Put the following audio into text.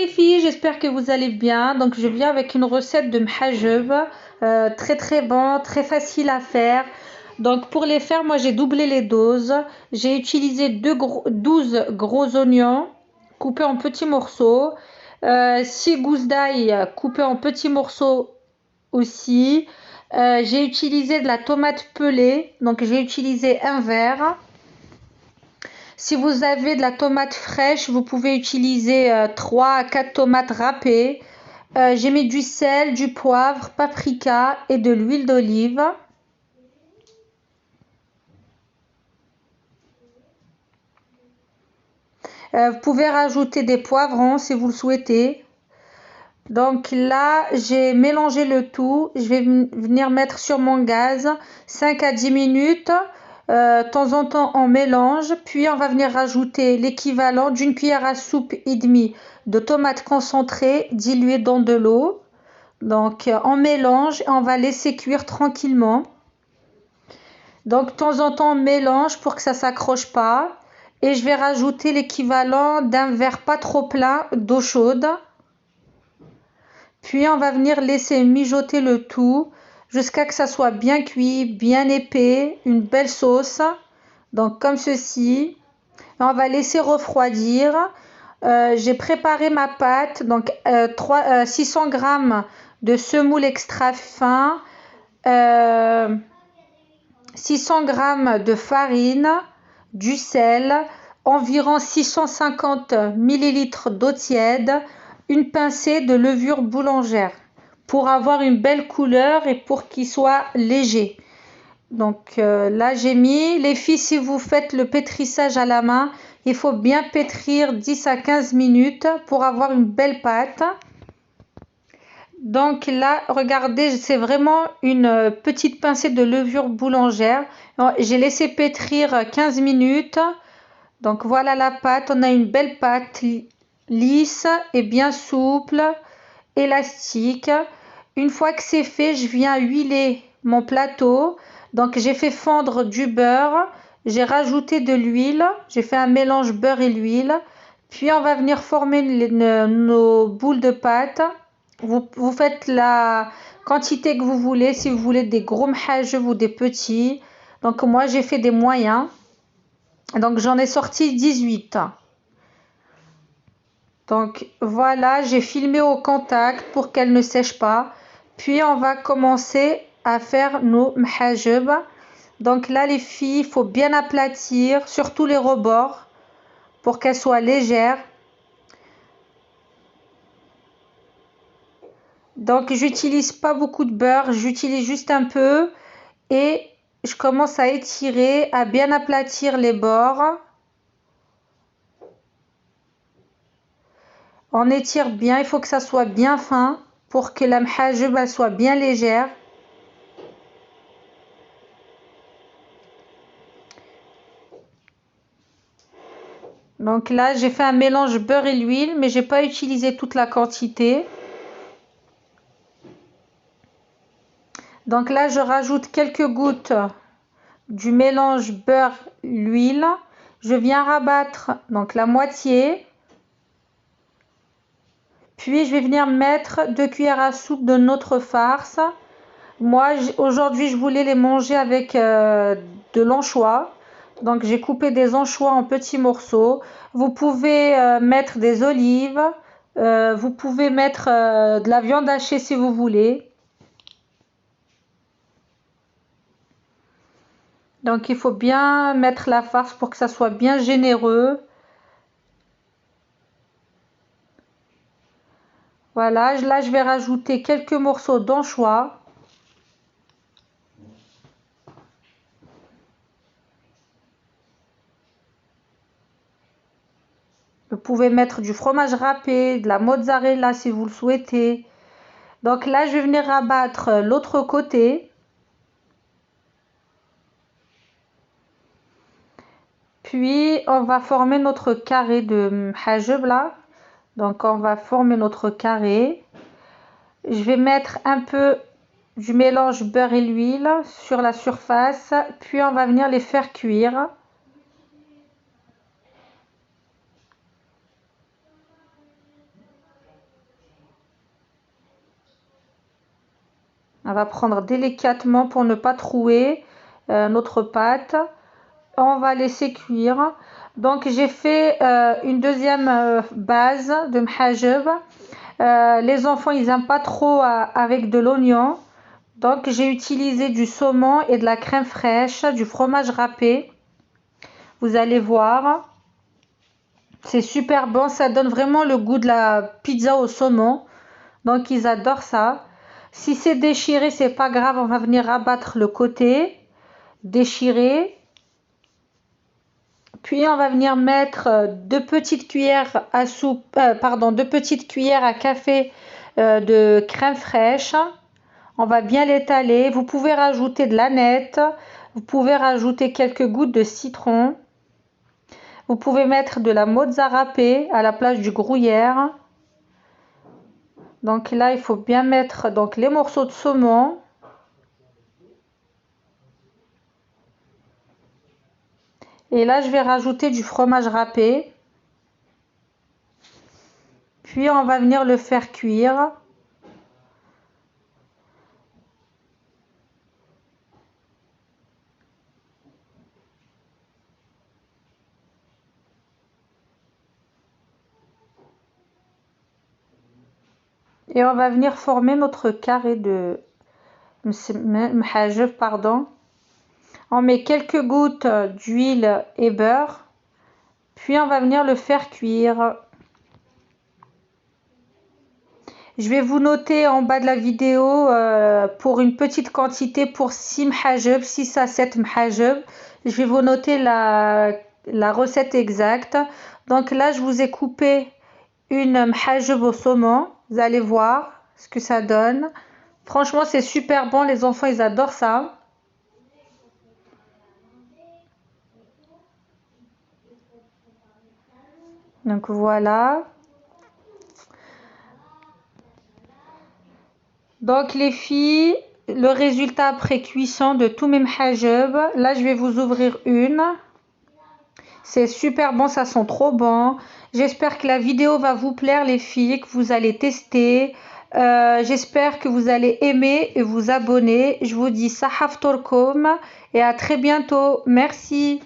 les filles, j'espère que vous allez bien. Donc je viens avec une recette de mhajeb, très bon, très facile à faire. Donc pour les faire, moi j'ai doublé les doses. J'ai utilisé 12 gros oignons coupés en petits morceaux, 6 gousses d'ail coupées en petits morceaux aussi. J'ai utilisé de la tomate pelée, donc j'ai utilisé un verre. Si vous avez de la tomate fraîche, vous pouvez utiliser 3 à 4 tomates râpées. J'ai mis du sel, du poivre, paprika et de l'huile d'olive. Vous pouvez rajouter des poivrons si vous le souhaitez. Donc là, j'ai mélangé le tout. Je vais venir mettre sur mon gaz 5 à 10 minutes. De temps en temps, on mélange. Puis, on va venir rajouter l'équivalent d'une cuillère à soupe et demie de tomates concentrées diluées dans de l'eau. Donc, on mélange et on va laisser cuire tranquillement. Donc, de temps en temps, on mélange pour que ça ne s'accroche pas. Et je vais rajouter l'équivalent d'un verre pas trop plein d'eau chaude. Puis on va venir laisser mijoter le tout jusqu'à que ça soit bien cuit, bien épais, une belle sauce. Donc comme ceci. On va laisser refroidir. J'ai préparé ma pâte. Donc 600 g de semoule extra fin. 600 g de farine, du sel, environ 650 ml d'eau tiède, une pincée de levure boulangère pour avoir une belle couleur et pour qu'il soit léger. Donc là j'ai mis, les filles, si vous faites le pétrissage à la main, il faut bien pétrir 10 à 15 minutes pour avoir une belle pâte. Donc là, regardez, c'est vraiment une petite pincée de levure boulangère. J'ai laissé pétrir 15 minutes. Donc voilà la pâte. On a une belle pâte lisse et bien souple, élastique. Une fois que c'est fait, je viens huiler mon plateau. Donc j'ai fait fondre du beurre. J'ai rajouté de l'huile. J'ai fait un mélange beurre et l'huile. Puis on va venir former nos boules de pâte. Vous faites la quantité que vous voulez, si vous voulez des gros mhajeb ou des petits. Donc moi j'ai fait des moyens. Donc j'en ai sorti 18. Donc voilà, j'ai filmé au contact pour qu'elle ne sèche pas. Puis on va commencer à faire nos mhajeb. Donc là les filles, il faut bien aplatir, surtout les rebords, pour qu'elles soient légères. Donc j'utilise pas beaucoup de beurre, j'utilise juste un peu et je commence à étirer, à bien aplatir les bords. On étire bien, il faut que ça soit bien fin pour que la mhajeb soit bien légère. Donc là j'ai fait un mélange beurre et l'huile, mais j'ai pas utilisé toute la quantité. Donc là je rajoute quelques gouttes du mélange beurre l'huile. Je viens rabattre donc la moitié. Puis je vais venir mettre 2 cuillères à soupe de notre farce. Moi aujourd'hui je voulais les manger avec de l'anchois. Donc j'ai coupé des anchois en petits morceaux. Vous pouvez mettre des olives. Vous pouvez mettre de la viande hachée si vous voulez. Donc il faut bien mettre la farce pour que ça soit bien généreux. Voilà, là je vais rajouter quelques morceaux d'anchois. Vous pouvez mettre du fromage râpé, de la mozzarella si vous le souhaitez. Donc là je vais venir rabattre l'autre côté. Puis on va former notre carré de mhajeb là. Donc on va former notre carré. Je vais mettre un peu du mélange beurre et l'huile sur la surface. Puis on va venir les faire cuire. On va prendre délicatement pour ne pas trouer notre pâte. On va laisser cuire. Donc j'ai fait une deuxième base de mhajeb. Les enfants ils n'aiment pas trop avec de l'oignon. Donc j'ai utilisé du saumon et de la crème fraîche, du fromage râpé. Vous allez voir. C'est super bon, ça donne vraiment le goût de la pizza au saumon. Donc ils adorent ça. Si c'est déchiré, c'est pas grave, on va venir abattre le côté, déchirer. Puis on va venir mettre 2 petites cuillères à soupe, 2 petites cuillères à café de crème fraîche. On va bien l'étaler. Vous pouvez rajouter de l'aneth. Vous pouvez rajouter quelques gouttes de citron. Vous pouvez mettre de la mozza râpée à la place du gruyère. Donc là, il faut bien mettre donc, les morceaux de saumon. Et là, je vais rajouter du fromage râpé. Puis, on va venir le faire cuire. Et on va venir former notre carré de mhajeb, pardon. On met quelques gouttes d'huile et beurre. Puis, on va venir le faire cuire. Je vais vous noter en bas de la vidéo pour une petite quantité pour 6 mhajeb, 6 à 7 mhajeb. Je vais vous noter la recette exacte. Donc là, je vous ai coupé une mhajeb au saumon. Vous allez voir ce que ça donne. Franchement, c'est super bon. Les enfants, ils adorent ça. Donc voilà. Donc les filles, le résultat après cuisson de tous mes mhajeb. Là, je vais vous ouvrir une. C'est super bon, ça sent trop bon. J'espère que la vidéo va vous plaire les filles, que vous allez tester. J'espère que vous allez aimer et vous abonner. Je vous dis sahaf torkom et à très bientôt. Merci.